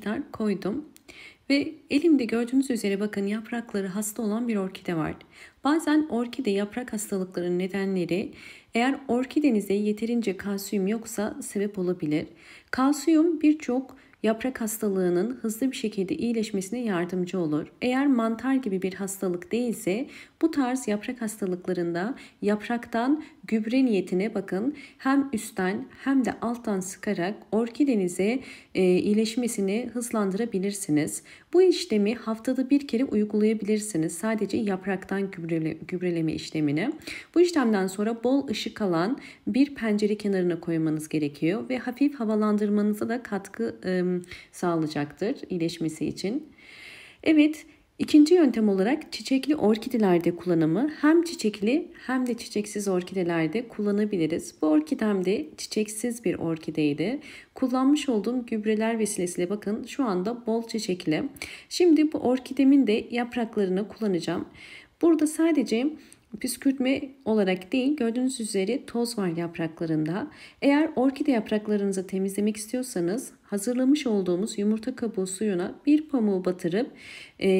miktar koydum. Ve elimde gördüğünüz üzere bakın yaprakları hasta olan bir orkide var. Bazen orkide yaprak hastalıklarının nedenleri eğer orkidenizde yeterince kalsiyum yoksa sebep olabilir. Kalsiyum birçok yaprak hastalığının hızlı bir şekilde iyileşmesine yardımcı olur. Eğer mantar gibi bir hastalık değilse bu tarz yaprak hastalıklarında yapraktan gübre niyetine bakın hem üstten hem de alttan sıkarak orkidenize iyileşmesini hızlandırabilirsiniz. Bu işlemi haftada bir kere uygulayabilirsiniz. Sadece yapraktan gübreleme işlemini. Bu işlemden sonra bol ışık alan bir pencere kenarına koymanız gerekiyor ve hafif havalandırmanıza da katkı sağlayacaktır iyileşmesi için. Evet, ikinci yöntem olarak çiçekli orkidelerde kullanımı hem çiçekli hem de çiçeksiz orkidelerde kullanabiliriz. Bu orkidem de çiçeksiz bir orkideydi. Kullanmış olduğum gübreler vesilesiyle bakın şu anda bol çiçekli. Şimdi bu orkidemin de yapraklarını kullanacağım. Burada sadece püskürtme olarak değil gördüğünüz üzere toz var yapraklarında. Eğer orkide yapraklarınızı temizlemek istiyorsanız hazırlamış olduğumuz yumurta kabuğu suyuna bir pamuğu batırıp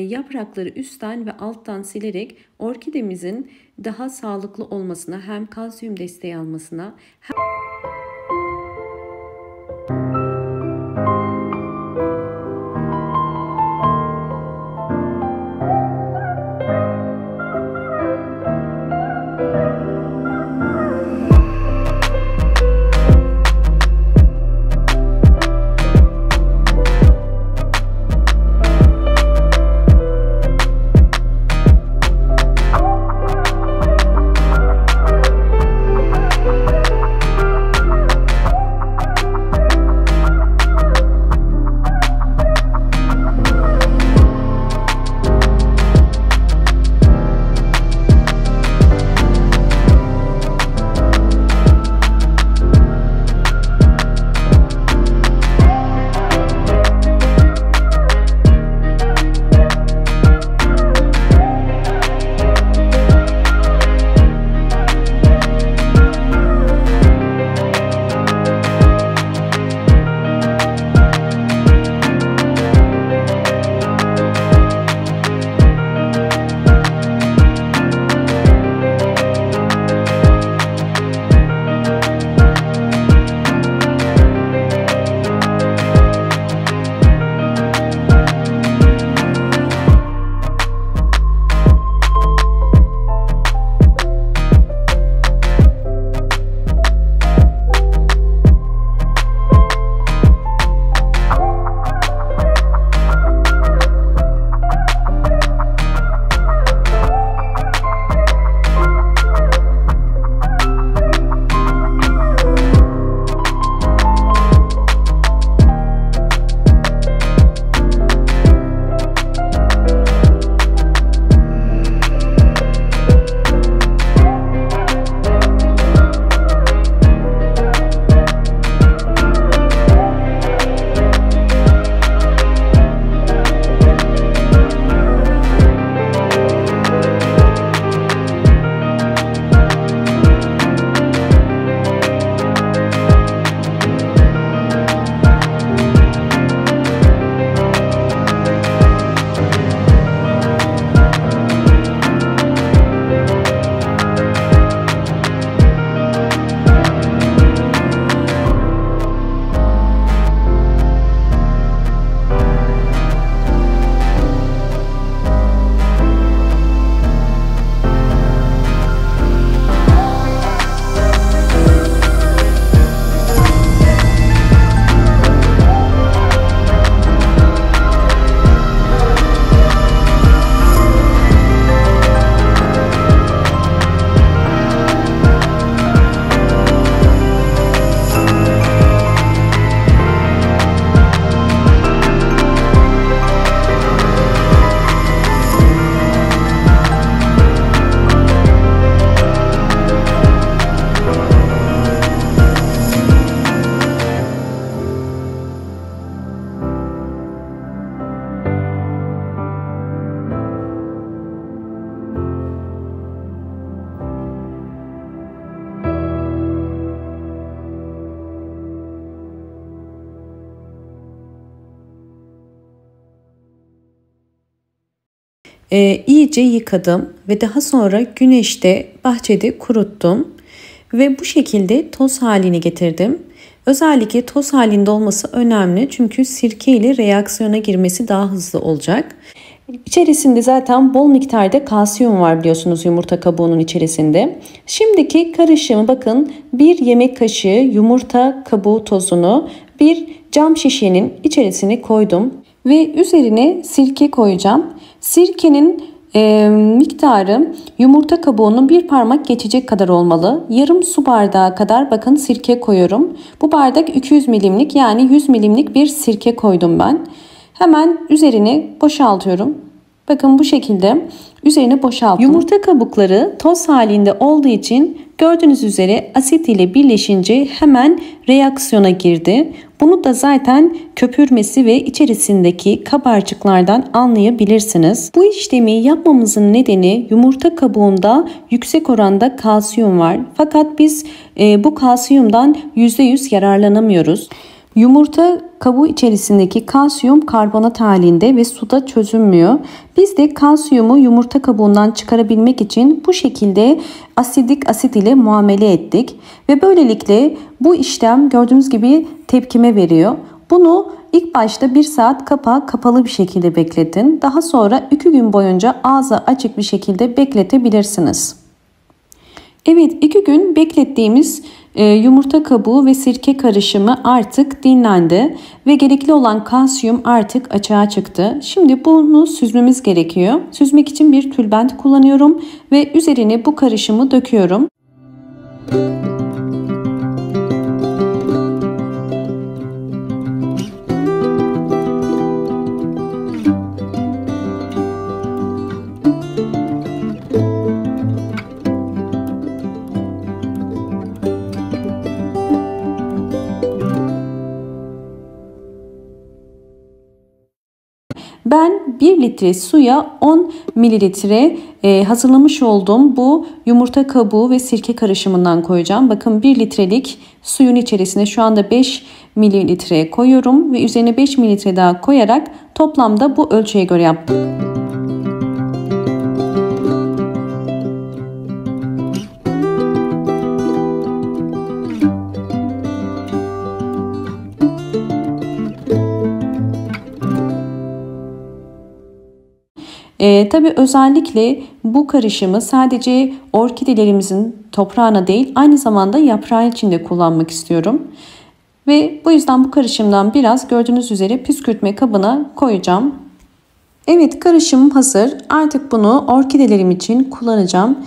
yaprakları üstten ve alttan silerek orkidemizin daha sağlıklı olmasına hem kalsiyum desteği almasına hem iyice yıkadım ve daha sonra güneşte bahçede kuruttum ve bu şekilde toz haline getirdim. Özellikle toz halinde olması önemli çünkü sirke ile reaksiyona girmesi daha hızlı olacak. İçerisinde zaten bol miktarda kalsiyum var biliyorsunuz yumurta kabuğunun içerisinde. Şimdiki karışımı bakın, 1 yemek kaşığı yumurta kabuğu tozunu bir cam şişenin içerisine koydum ve üzerine sirke koyacağım. Sirkenin miktarı yumurta kabuğunun bir parmak geçecek kadar olmalı. Yarım su bardağı kadar bakın sirke koyuyorum. Bu bardak 200 milimlik, yani 100 milimlik bir sirke koydum ben. Hemen üzerine boşaltıyorum. Bakın bu şekilde üzerine boşalttım. Yumurta kabukları toz halinde olduğu için gördüğünüz üzere asit ile birleşince hemen reaksiyona girdi. Bunu da zaten köpürmesi ve içerisindeki kabarcıklardan anlayabilirsiniz. Bu işlemi yapmamızın nedeni yumurta kabuğunda yüksek oranda kalsiyum var. Fakat biz bu kalsiyumdan %100 yararlanamıyoruz. Yumurta kabuğu içerisindeki kalsiyum karbonat halinde ve suda çözünmüyor. Biz de kalsiyumu yumurta kabuğundan çıkarabilmek için bu şekilde asidik asit ile muamele ettik. Ve böylelikle bu işlem gördüğünüz gibi tepkime veriyor. Bunu ilk başta 1 saat kapağı kapalı bir şekilde bekletin. Daha sonra 2 gün boyunca ağzı açık bir şekilde bekletebilirsiniz. Evet, 2 gün beklettiğimiz yumurta kabuğu ve sirke karışımı artık dinlendi ve gerekli olan kalsiyum artık açığa çıktı. Şimdi bunu süzmemiz gerekiyor. Süzmek için bir tülbent kullanıyorum ve üzerine bu karışımı döküyorum. Ben 1 litre suya 10 mililitre hazırlamış olduğum bu yumurta kabuğu ve sirke karışımından koyacağım. Bakın 1 litrelik suyun içerisine şu anda 5 mililitre koyuyorum ve üzerine 5 mililitre daha koyarak toplamda bu ölçüye göre yaptım. Tabii özellikle bu karışımı sadece orkidelerimizin toprağına değil, aynı zamanda yaprağı için de kullanmak istiyorum. Ve bu yüzden bu karışımdan biraz gördüğünüz üzere püskürtme kabına koyacağım. Evet, karışımım hazır. Artık bunu orkidelerim için kullanacağım.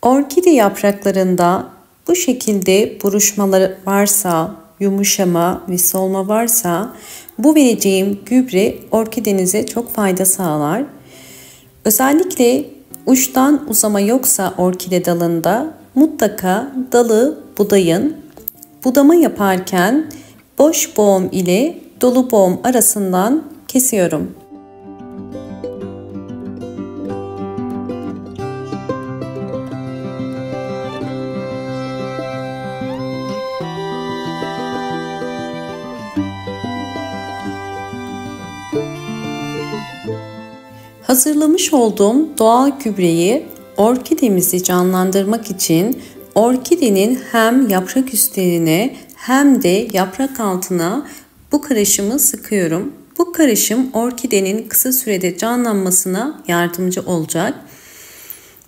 Orkide yapraklarında bu şekilde buruşmalar varsa, yumuşama ve solma varsa bu vereceğim gübre orkidenize çok fayda sağlar. Özellikle uçtan uzama yoksa orkide dalında mutlaka dalı budayın. Budama yaparken boş boğum ile dolu boğum arasından kesiyorum. Hazırlamış olduğum doğal gübreyi orkidemizi canlandırmak için orkidenin hem yaprak üstlerine hem de yaprak altına bu karışımı sıkıyorum. Bu karışım orkidenin kısa sürede canlanmasına yardımcı olacak.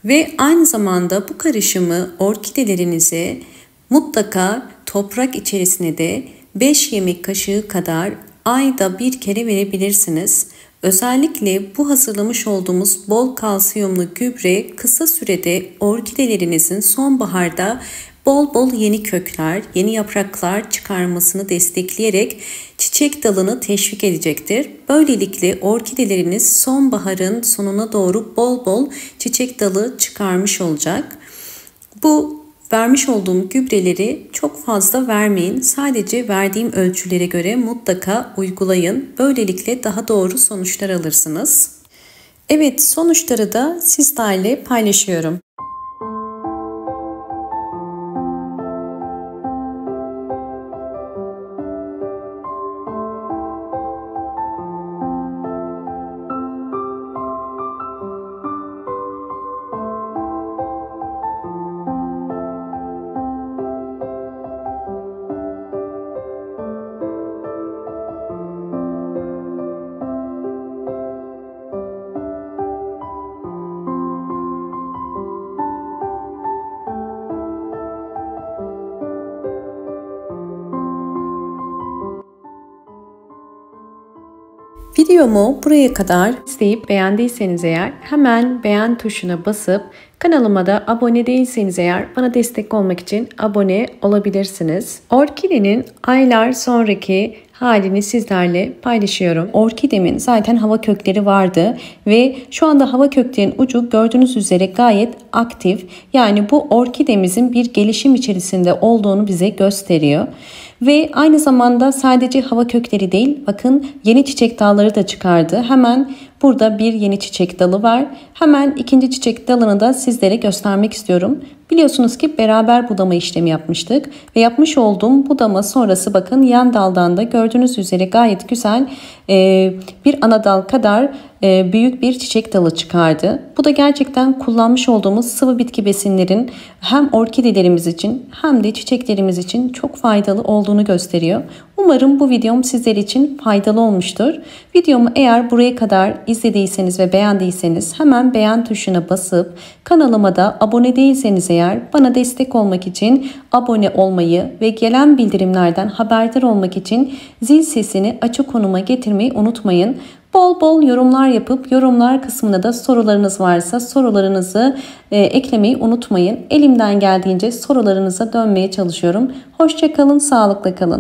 Ve aynı zamanda bu karışımı orkidelerinize mutlaka toprak içerisine de 5 yemek kaşığı kadar ayda bir kere verebilirsiniz. Özellikle bu hazırlamış olduğumuz bol kalsiyumlu gübre kısa sürede orkidelerinizin sonbaharda bol bol yeni kökler, yeni yapraklar çıkarmasını destekleyerek çiçek dalını teşvik edecektir. Böylelikle orkideleriniz sonbaharın sonuna doğru bol bol çiçek dalı çıkarmış olacak. Bu vermiş olduğum gübreleri çok fazla vermeyin. Sadece verdiğim ölçülere göre mutlaka uygulayın. Böylelikle daha doğru sonuçlar alırsınız. Evet, sonuçları da sizlerle paylaşıyorum. Videomu buraya kadar izleyip beğendiyseniz eğer hemen beğen tuşuna basıp kanalıma da abone değilseniz eğer bana destek olmak için abone olabilirsiniz. Orkidenin aylar sonraki halini sizlerle paylaşıyorum. Orkidemin zaten hava kökleri vardı ve şu anda hava köklerinin ucu gördüğünüz üzere gayet aktif. Yani bu orkidemizin bir gelişim içerisinde olduğunu bize gösteriyor. Ve aynı zamanda sadece hava kökleri değil, bakın yeni çiçek dalları da çıkardı. Hemen burada bir yeni çiçek dalı var. Hemen ikinci çiçek dalını da sizlere göstermek istiyorum. Biliyorsunuz ki beraber budama işlemi yapmıştık ve yapmış olduğum budama sonrası bakın yan daldan da gördüğünüz üzere gayet güzel bir ana dal kadar büyük bir çiçek dalı çıkardı. Bu da gerçekten kullanmış olduğumuz sıvı bitki besinlerin hem orkidelerimiz için hem de çiçeklerimiz için çok faydalı olduğunu gösteriyor. Umarım bu videom sizler için faydalı olmuştur. Videomu eğer buraya kadar izlediyseniz ve beğendiyseniz hemen beğen tuşuna basıp kanalıma da abone değilseniz eğer bana destek olmak için abone olmayı ve gelen bildirimlerden haberdar olmak için zil sesini açık konuma getirmeyi unutmayın. Bol bol yorumlar yapıp yorumlar kısmına da sorularınız varsa sorularınızı eklemeyi unutmayın. Elimden geldiğince sorularınıza dönmeye çalışıyorum. Hoşça kalın, sağlıkla kalın.